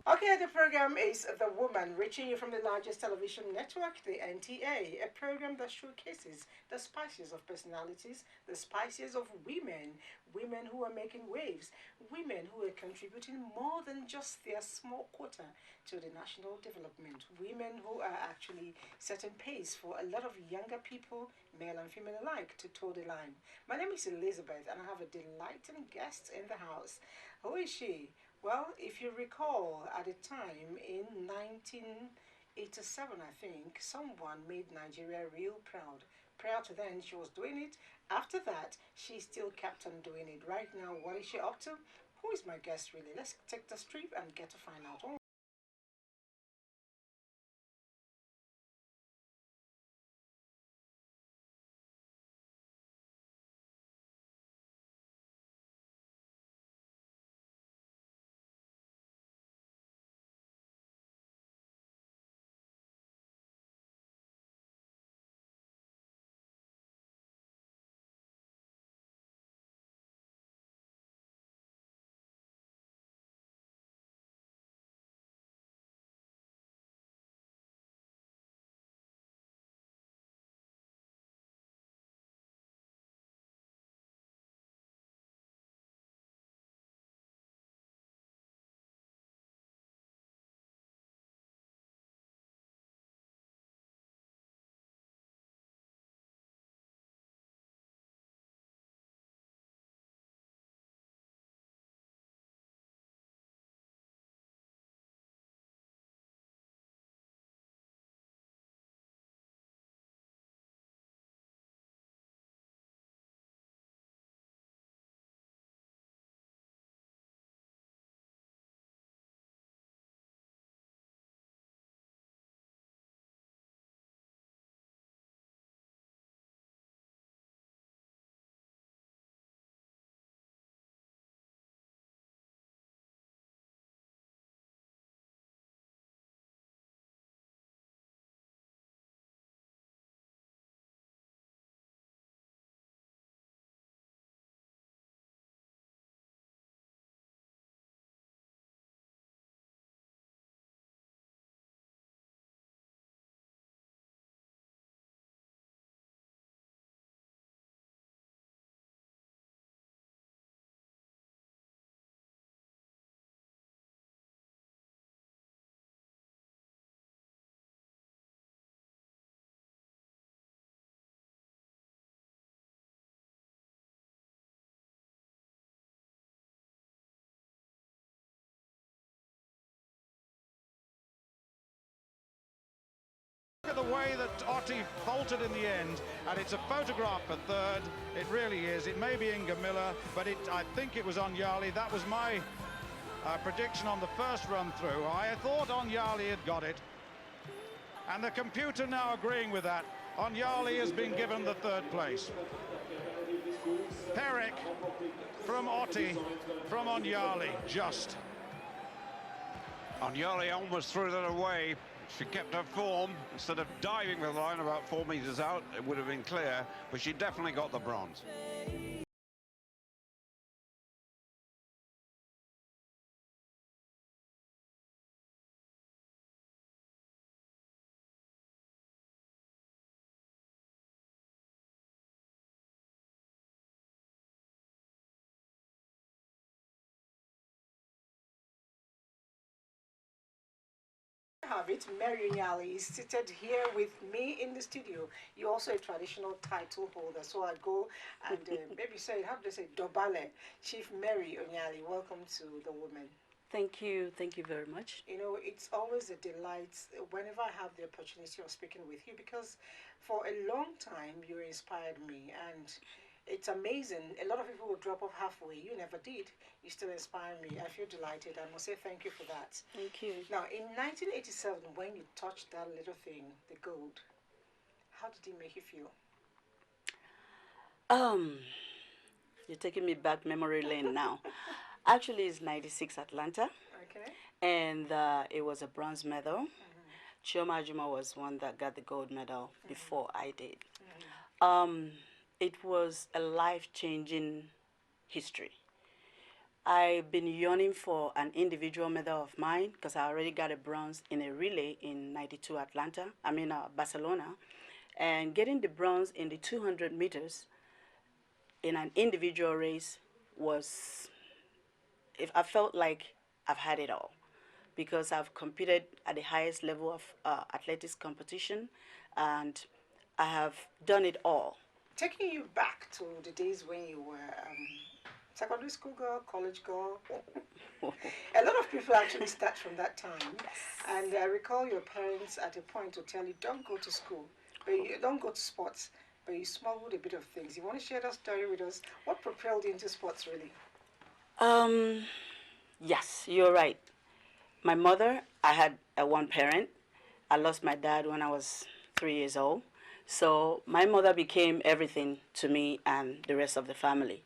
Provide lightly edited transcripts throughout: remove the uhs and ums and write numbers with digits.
Okay, the program is The Woman, reaching you from the largest television network, the NTA, a program that showcases the spices of personalities, the spices of women, women who are making waves, women who are contributing more than just their small quota to the national development, women who are actually setting pace for a lot of younger people, male and female alike, to toe the line. My name is Elizabeth, and I have a delighting guest in the house. Who is she? Well, if you recall, at the time in 1987, I think, someone made Nigeria real proud. Prior to then, she was doing it. After that, she still kept on doing it. Right now, what is she up to? Who is my guest, really? Let's take the trip and get to find out. Look at the way that Otti faltered in the end, and it's a photograph for third. It really is. It may be Inga Miller, but I think it was Onyali. That was my prediction on the first run through. I thought Onyali had got it, and the computer now agreeing with that. Onyali has been given the third place. Perek from Otti, from Onyali, just. Onyali almost threw that away. She kept her form. Instead of diving the line about 4 meters out, it would have been clear, but she definitely got the bronze. Have it. Mary Onyali is seated here with me in the studio. You're also a traditional title holder, so I go and maybe say, how do they say, Dobale, Chief Mary Onyali. Welcome to The Woman. Thank you. Thank you very much. You know, it's always a delight whenever I have the opportunity of speaking with you because for a long time you inspired me, and it's amazing. A lot of people will drop off halfway. You never did. You still inspire me. I feel delighted. I must say thank you for that. Thank you. Now, in 1987, when you touched that little thing, the gold, how did it make you feel? Um, you're taking me back memory lane now. Actually, it's 96 Atlanta, Okay. and it was a bronze medal. Chioma Ajuma was one that got the gold medal before I did. Um, it was a life-changing history. I've been yearning for an individual medal of mine because I already got a bronze in a relay in '92 Atlanta, Barcelona. And getting the bronze in the 200 meters in an individual race was, if I felt like I've had it all because I've competed at the highest level of athletics competition and I have done it all. Taking you back to the days when you were secondary school girl, college girl. A lot of people actually start from that time. And I recall your parents at a point to tell you, don't go to school, but you don't go to sports, but you smuggled a bit of things. You want to share that story with us? What propelled you into sports, really? Yes, you're right. My mother, I had a one parent. I lost my dad when I was 3 years old. So my mother became everything to me and the rest of the family.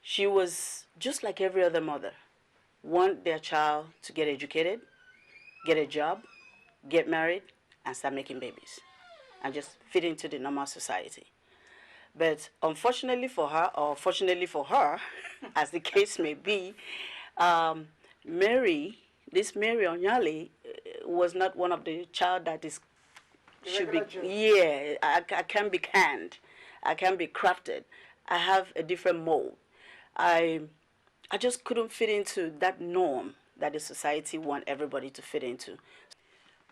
She was just like every other mother. Want their child to get educated, get a job, get married, and start making babies, and just fit into the normal society. But unfortunately for her, or fortunately for her, as the case may be, um, Mary, this Mary Onyali, was not one of the child that is should be. Yeah, I can be canned, I can be crafted. I have a different mold. I I just couldn't fit into that norm that the society want everybody to fit into.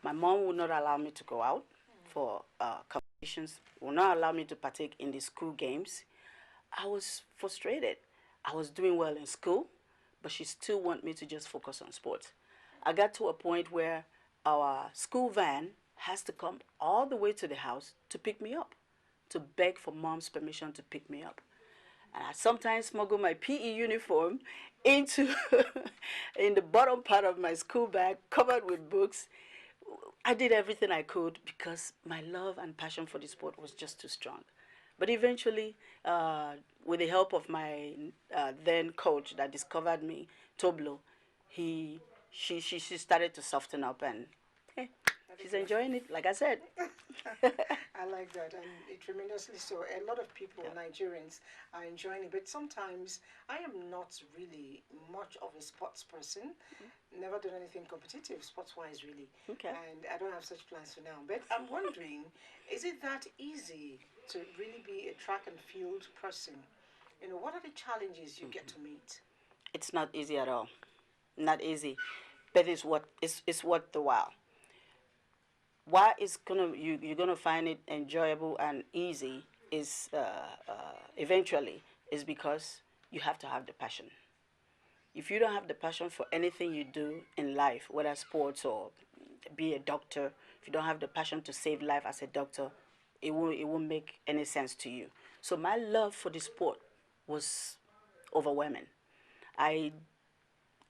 My mom would not allow me to go out for competitions, would not allow me to partake in the school games. I was frustrated. I was doing well in school, but she still want me to just focus on sports. I got to a point where our school van has to come all the way to the house to pick me up, to beg for mom's permission to pick me up. And I sometimes smuggle my PE uniform into in the bottom part of my school bag covered with books. I did everything I could because my love and passion for the sport was just too strong. But eventually, with the help of my then coach that discovered me, Toblo, she started to soften up and hey, she's enjoying it, like I said. I like that, and it tremendously so. A lot of people, Nigerians, are enjoying it, but sometimes I am not really much of a sports person. Never done anything competitive, sports-wise, really. Okay. And I don't have such plans for now. But I'm wondering, is it that easy to really be a track and field person? You know, what are the challenges you get to meet? It's not easy at all. Not easy, but it's worth the while. Why it's gonna you're gonna find it enjoyable and easy is eventually is because you have to have the passion. If you don't have the passion for anything you do in life, whether sports or be a doctor, if you don't have the passion to save life as a doctor, it won't make any sense to you. So my love for the sport was overwhelming. I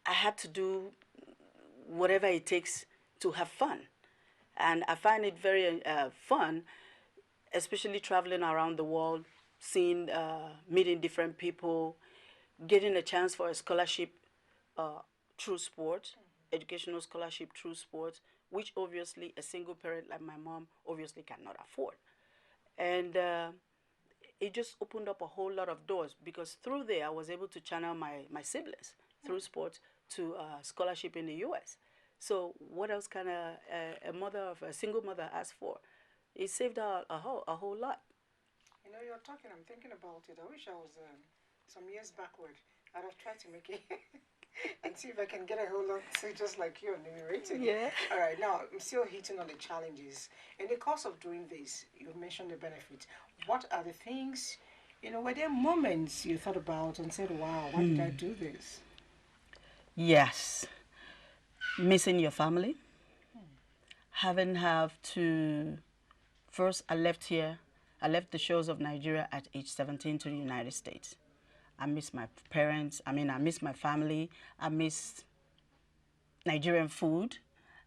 I had to do whatever it takes to have fun. And I find it very fun, especially traveling around the world, seeing, meeting different people, getting a chance for a scholarship through sport, educational scholarship through sport, which obviously a single parent like my mom obviously cannot afford. And it just opened up a whole lot of doors because through there I was able to channel my siblings through sports to scholarship in the U.S. So what else can a single mother ask for? It saved her a whole lot. You know, you're talking, I'm thinking about it. I wish I was some years backward. I'd have tried to make it and see if I can get a whole lot to just like you enumerating. Yeah. All right, now I'm still hitting on the challenges. In the course of doing this, you mentioned the benefits. What are the things, you know, were there moments you thought about and said, wow, why did I do this? Yes. Missing your family. Having have to first I left here. I left the shores of Nigeria at age 17 to the United States. I miss my parents. I miss my family. I miss Nigerian food.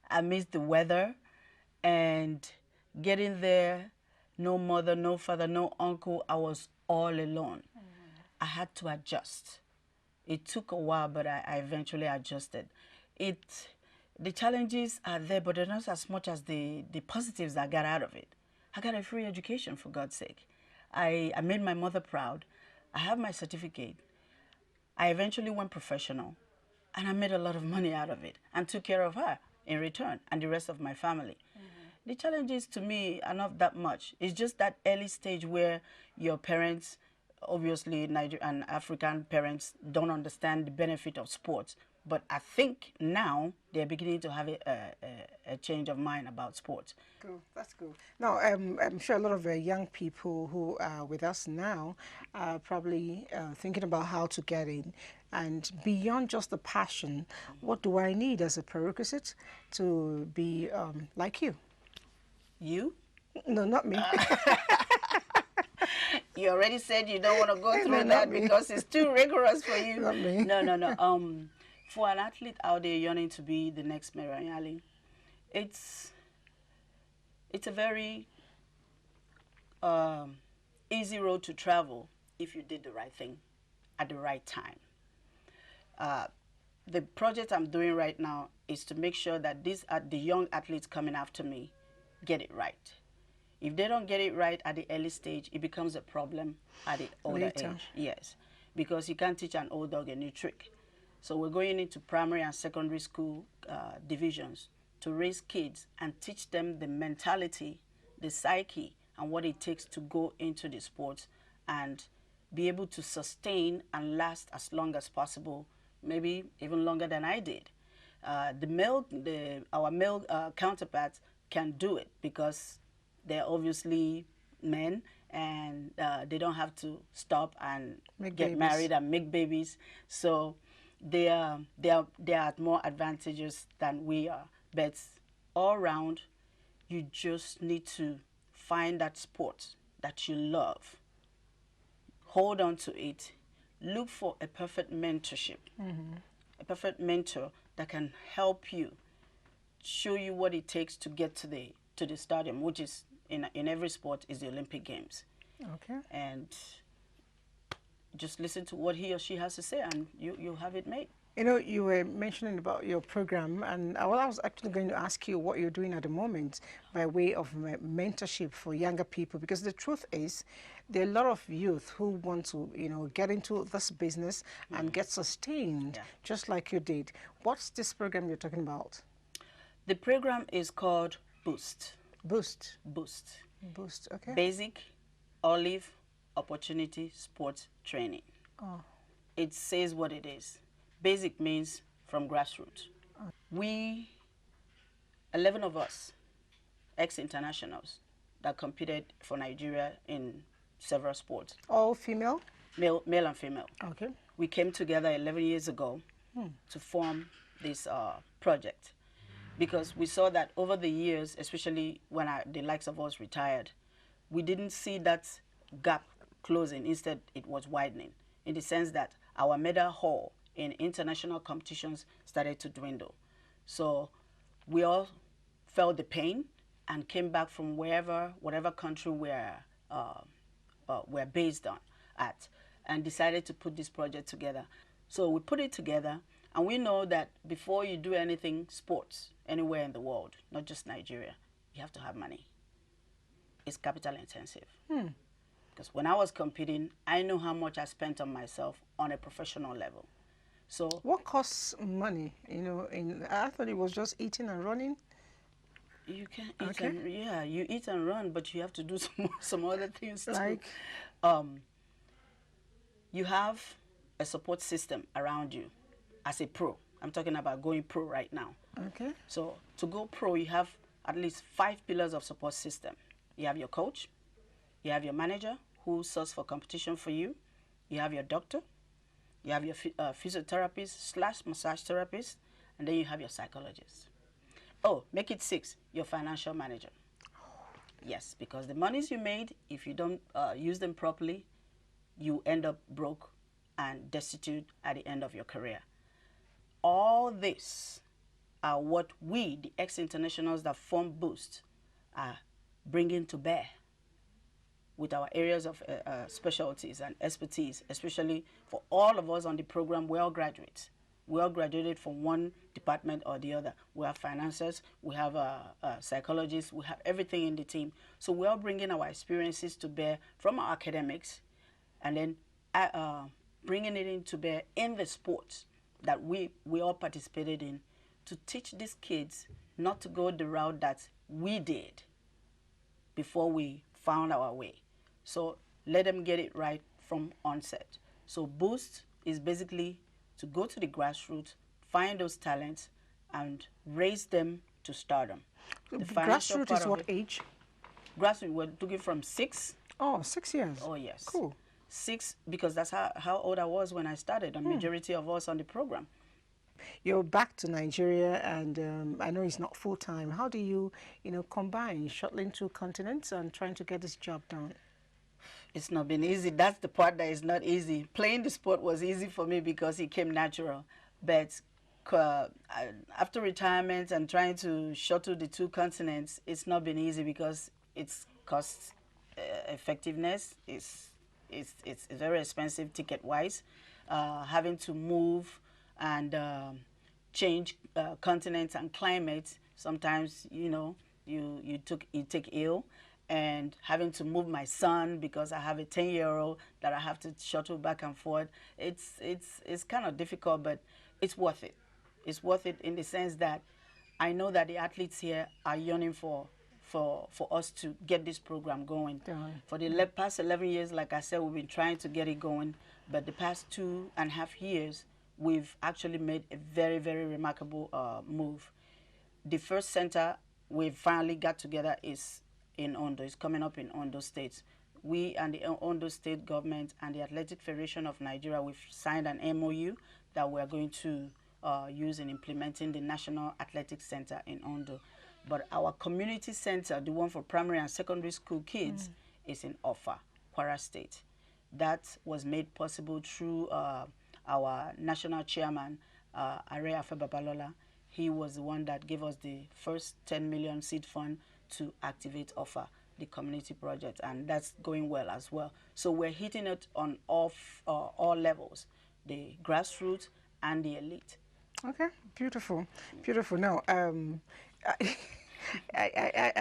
I miss the weather. And getting there, no mother, no father, no uncle. I was all alone. I had to adjust. It took a while, but I eventually adjusted. The challenges are there, but they're not as much as the positives I got out of it. I got a free education, for God's sake. I made my mother proud. I have my certificate. I eventually went professional, and I made a lot of money out of it and took care of her in return and the rest of my family. The challenges to me are not that much. It's just that early stage where your parents, obviously Nigerian and African parents, don't understand the benefit of sports. But I think now they're beginning to have a change of mind about sports. Cool, that's cool. Now, I'm sure a lot of young people who are with us now are probably thinking about how to get in. And beyond just the passion, what do I need as a prerequisite to be like you? You? No, not me. You already said you don't want to go through No, that me. because it's too rigorous for you. Not me. No. For an athlete out there yearning to be the next Mary Onyali, it's a very easy road to travel if you did the right thing at the right time. The project I'm doing right now is to make sure that the young athletes coming after me get it right. If they don't get it right at the early stage, it becomes a problem at the older Later. age. Yes, because you can't teach an old dog a new trick. So we're going into primary and secondary school divisions to raise kids and teach them the mentality, the psyche, and what it takes to go into the sports and be able to sustain and last as long as possible, maybe even longer than I did. Our male counterparts can do it because they're obviously men and they don't have to stop and Make get babies. married and make babies. So they are at more advantages than we are. But all around, you just need to find that sport that you love. Hold on to it. Look for a perfect mentorship, a perfect mentor that can help you, show you what it takes to get to the stadium, which is in every sport is the Olympic Games. Okay. And just listen to what he or she has to say, and you'll have it made. You know, you were mentioning about your program, and I was actually going to ask you what you're doing at the moment by way of mentorship for younger people, because the truth is there are a lot of youth who want to, get into this business and get sustained, just like you did. What's this program you're talking about? The program is called Boost. Boost. Boost. Boost, okay. Basic Olive Opportunity Sports Training. Oh. It says what it is. Basic means from grassroots. We, 11 of us, ex-internationals that competed for Nigeria in several sports. All female? Male and female. Okay. We came together 11 years ago to form this project because we saw that over the years, especially when the likes of us retired, we didn't see that gap closing. Instead, it was widening in the sense that our medal haul in international competitions started to dwindle. So we all felt the pain and came back from whatever country we're based at, and decided to put this project together. So we put it together, and we know that before you do anything sports anywhere in the world, not just Nigeria, you have to have money. It's capital intensive. Because when I was competing, I knew how much I spent on myself on a professional level. So what costs money? I thought it was just eating and running. You can eat you eat and run, but you have to do some other things too. Like? You have a support system around you as a pro. I'm talking about going pro right now. Okay. So to go pro, you have at least 5 pillars of support system. You have your coach, you have your manager who sources for competition for you, you have your doctor, you have your physiotherapist / massage therapist, and then you have your psychologist. Oh, make it 6, your financial manager. Yes, because the monies you made, if you don't use them properly, you end up broke and destitute at the end of your career. All this are what we, the ex-internationals that form Boost, are bringing to bear with our areas of specialties and expertise, especially for all of us on the program. We're all graduates. We all graduated from one department or the other. We have financiers, we have psychologists, we have everything in the team. So we're all bringing our experiences to bear from our academics, and then bringing it into bear in the sports that we all participated in, to teach these kids not to go the route that we did before we found our way. So let them get it right from onset. So Boost is basically to go to the grassroots, find those talents, and raise them to stardom. The financial Grassroots part is of what it- age? Grassroots, we're looking from 6. Oh, 6 years. Oh, yes. Cool. 6, because that's how old I was when I started, the majority of us on the program. You're back to Nigeria, and I know it's not full time. How do you, combine shuttling two continents and trying to get this job done? It's not been easy. That's the part that is not easy. Playing the sport was easy for me because it came natural. But after retirement and trying to shuttle the two continents, it's not been easy because it's cost effectiveness. It's very expensive ticket-wise. Having to move and change continents and climates. Sometimes, you take ill, and having to move my son because I have a 10-year-old that I have to shuttle back and forth. It's kind of difficult, but it's worth it. It's worth it in the sense that I know that the athletes here are yearning for us to get this program going. For the past 11 years, like I said, we've been trying to get it going, but the past 2.5 years, we've actually made a very, very remarkable move. The first center we finally got together is in Ondo. It's coming up in Ondo State. We and the Ondo State government and the Athletic Federation of Nigeria, we've signed an MOU that we're going to use in implementing the National Athletic Center in Ondo. But our community center, the one for primary and secondary school kids, is in Offa, Kwara State. That was made possible through our national chairman, Are Afe Babalola. He was the one that gave us the first 10 million seed fund to activate Offa, the community project, and that's going well as well. So we're hitting it on all levels, the grassroots and the elite. Okay, beautiful, beautiful. Now, I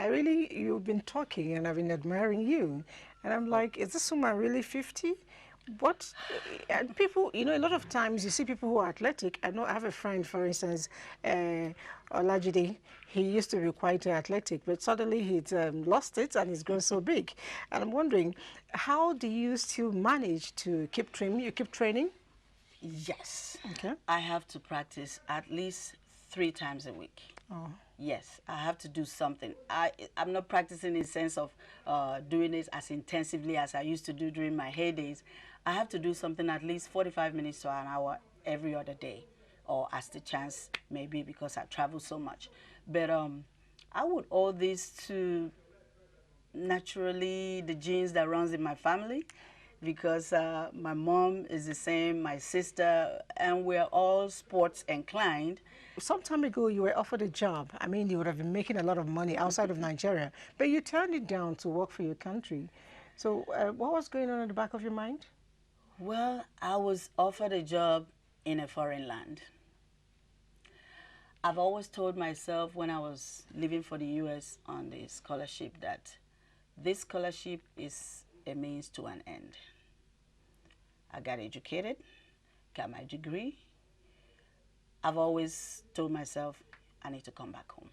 really, you've been talking and I've been admiring you, and I'm like, is this woman really 50? What? And people, a lot of times you see people who are athletic. I know I have a friend, for instance, Olajide. He used to be quite athletic, but suddenly he's lost it and he's grown so big. And I'm wondering, how do you still manage to keep training? You keep training? Yes. Okay. I have to practice at least 3 times a week. Oh. Yes, I have to do something. I'm not practicing in the sense of doing it as intensively as I used to do during my heydays. I have to do something at least 45 minutes to an hour every other day, or as the chance may be, because I travel so much. But I would owe this to naturally the genes that runs in my family, because my mom is the same, my sister, and we're all sports inclined. Some time ago, you were offered a job. I mean, you would have been making a lot of money outside of Nigeria, but you turned it down to work for your country. So what was going on in the back of your mind? Well, I was offered a job in a foreign land. I've always told myself when I was living for the US on the scholarship that this scholarship is a means to an end. I got educated, got my degree. I've always told myself I need to come back home.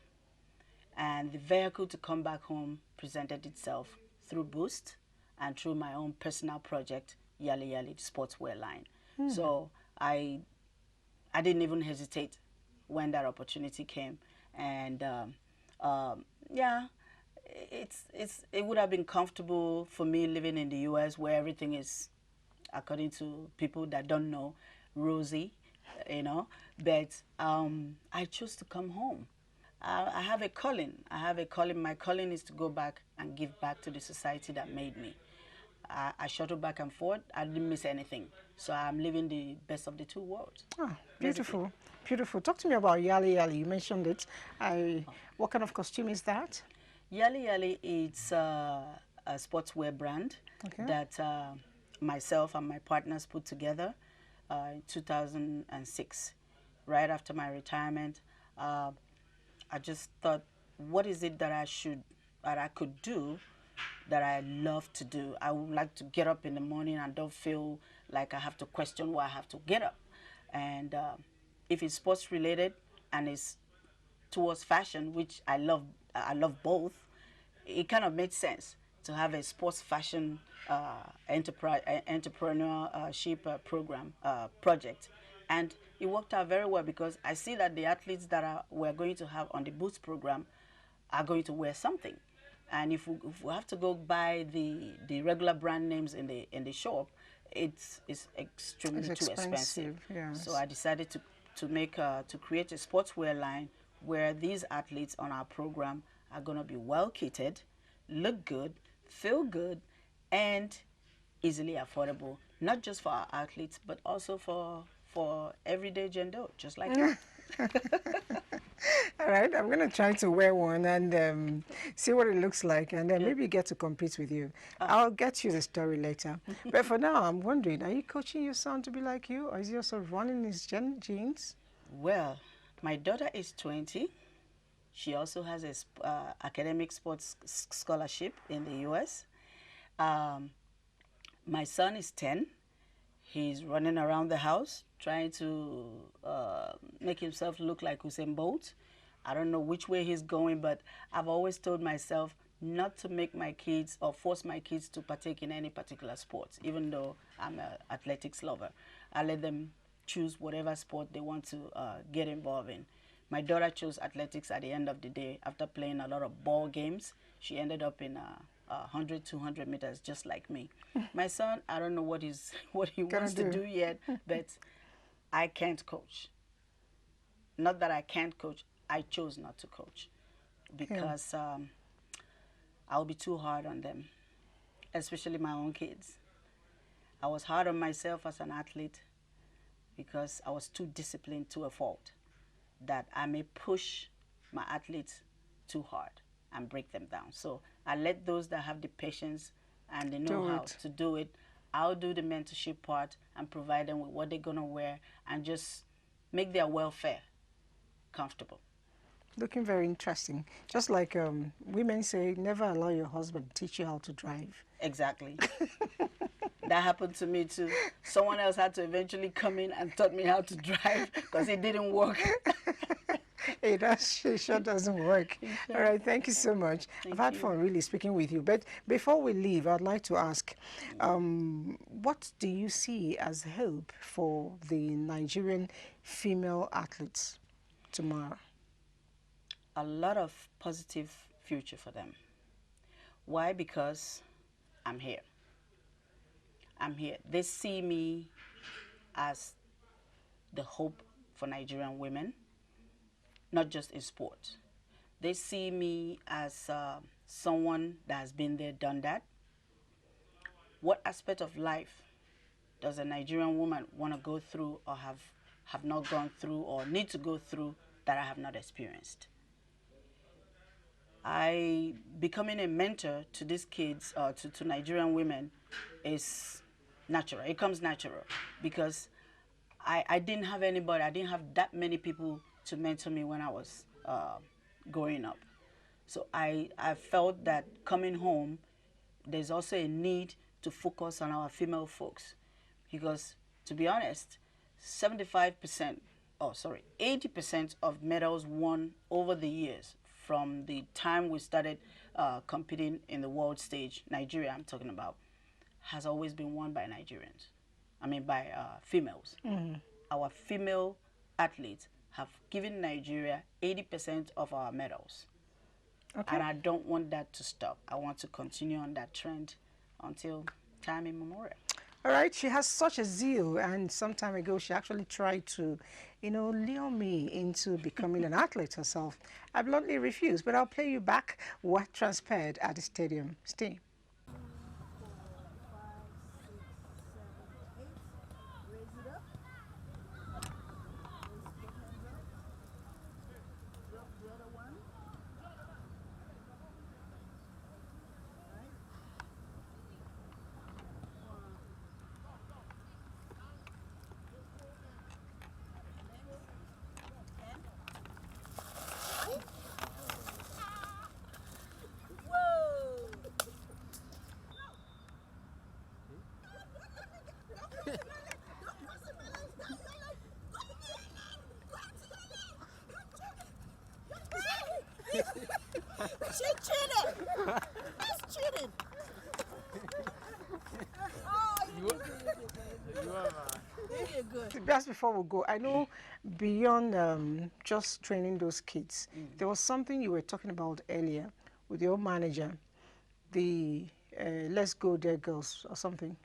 And the vehicle to come back home presented itself through Boost and through my own personal project, Yali Yali, the sportswear line. So I didn't even hesitate when that opportunity came. And yeah, it would have been comfortable for me living in the US, where everything is, according to people that don't know, rosy, but I chose to come home. I have a calling. My calling is to go back and give back to the society that made me. I shuttle back and forth. I didn't miss anything. So I'm living the best of the two worlds. Ah, beautiful, basically. Beautiful. Talk to me about Yali Yali. You mentioned it. What kind of costume is that? Yali Yali, it's a sportswear brand that myself and my partners put together in 2006. Right after my retirement, I just thought, what is it that I could do that I love to do? I would like to get up in the morning and don't feel like I have to question why I have to get up. And if it's sports related and it's towards fashion, which I love both, it kind of made sense to have a sports fashion entrepreneurship program project, and it worked out very well because I see that the athletes that we're going to have on the Boots program are going to wear something, and if we have to go buy the regular brand names in the shop, it's extremely It's too expensive. yes. So I decided to create a sportswear line where these athletes on our program are going to be well kitted, look good, feel good, and easily affordable, not just for our athletes, but also for everyday Jane Doe, just like you. All right, I'm going to try to wear one and see what it looks like, and then maybe get to compete with you. I'll get you the story later. But for now, I'm wondering, are you coaching your son to be like you, or is he also running his genes? Well, my daughter is 20. She also has a academic sports scholarship in the U.S. My son is 10. He's running around the house trying to make himself look like Usain Bolt. I don't know which way he's going, but I've always told myself not to make my kids or force my kids to partake in any particular sports, even though I'm an athletics lover. I let them choose whatever sport they want to get involved in. My daughter chose athletics at the end of the day after playing a lot of ball games. She ended up in 100, 200 meters, just like me. My son, I don't know what he wants to do yet, but I can't coach. Not that I can't coach, I chose not to coach because I'll be too hard on them, especially my own kids. I was hard on myself as an athlete because I was too disciplined to a fault that I may push my athletes too hard and break them down. So I let those that have the patience and the know-how to do it. I'll do the mentorship part and provide them with what they're going to wear and just make their welfare comfortable. Looking very interesting. Just like women say, never allow your husband to teach you how to drive. Exactly. That happened to me too. Someone else had to eventually come in and taught me how to drive because it didn't work. It sure doesn't work. All right, thank you so much. I've had fun really speaking with you. But before we leave, I'd like to ask, what do you see as hope for the Nigerian female athletes tomorrow? A lot of positive future for them. Why? Because I'm here. I'm here. They see me as the hope for Nigerian women, not just in sport. They see me as someone that has been there, done that. What aspect of life does a Nigerian woman want to go through or have not gone through or need to go through that I have not experienced? Becoming a mentor to these kids, to Nigerian women, is natural. It comes natural because I didn't have anybody. I didn't have that many people to mentor me when I was growing up. So I felt that coming home, there's also a need to focus on our female folks because, to be honest, 80% of medals won over the years from the time we started competing in the world stage, Nigeria I'm talking about, has always been won by Nigerians. I mean by females. Our female athletes have given Nigeria 80% of our medals. Okay. And I don't want that to stop. I want to continue on that trend until time immemorial. All right, she has such a zeal, and some time ago she actually tried to, lure me into becoming an athlete herself. I bluntly refused, but I'll play you back what transpired at the stadium. Stay. Okay, good. Just before we go, I know beyond just training those kids, there was something you were talking about earlier with your manager, the Let's Go There Girls or something.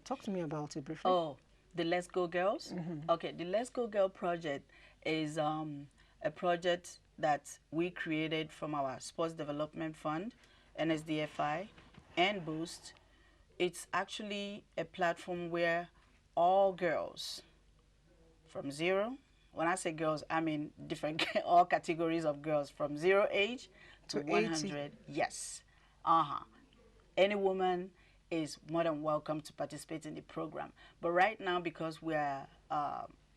Talk to me about it briefly. Oh, the Let's Go Girls? Okay, the Let's Go Girl project is a project that we created from our Sports Development Fund, NSDFI, and Boost. It's actually a platform where all girls from zero, when I say girls, I mean different, all categories of girls from 0 age to 100. Yes. Any woman is more than welcome to participate in the program. But right now, because we are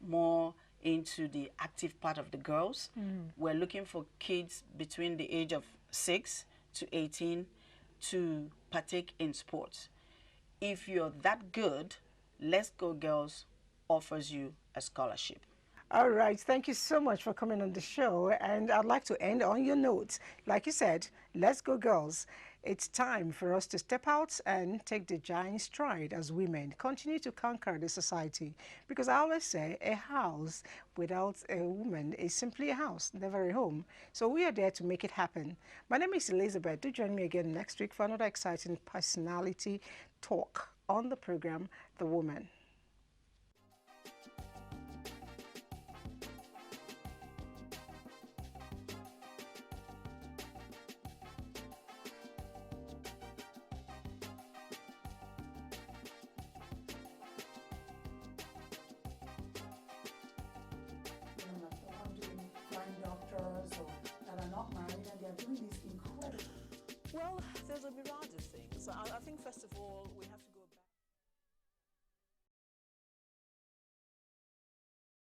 more into the active part of the girls, we're looking for kids between the age of 6 to 18 to partake in sports. If you're that good, Let's Go Girls offers you a scholarship. All right, thank you so much for coming on the show. And I'd like to end on your notes. Like you said, let's go girls. It's time for us to step out and take the giant stride as women. Continue to conquer the society. Because I always say a house without a woman is simply a house, never a home. So we are there to make it happen. My name is Elizabeth. Do join me again next week for another exciting personality talk on the program, The Woman. Doctors or that are not married and they are doing this incredible. Well, there's a myriad of things. I think, first of all, we have to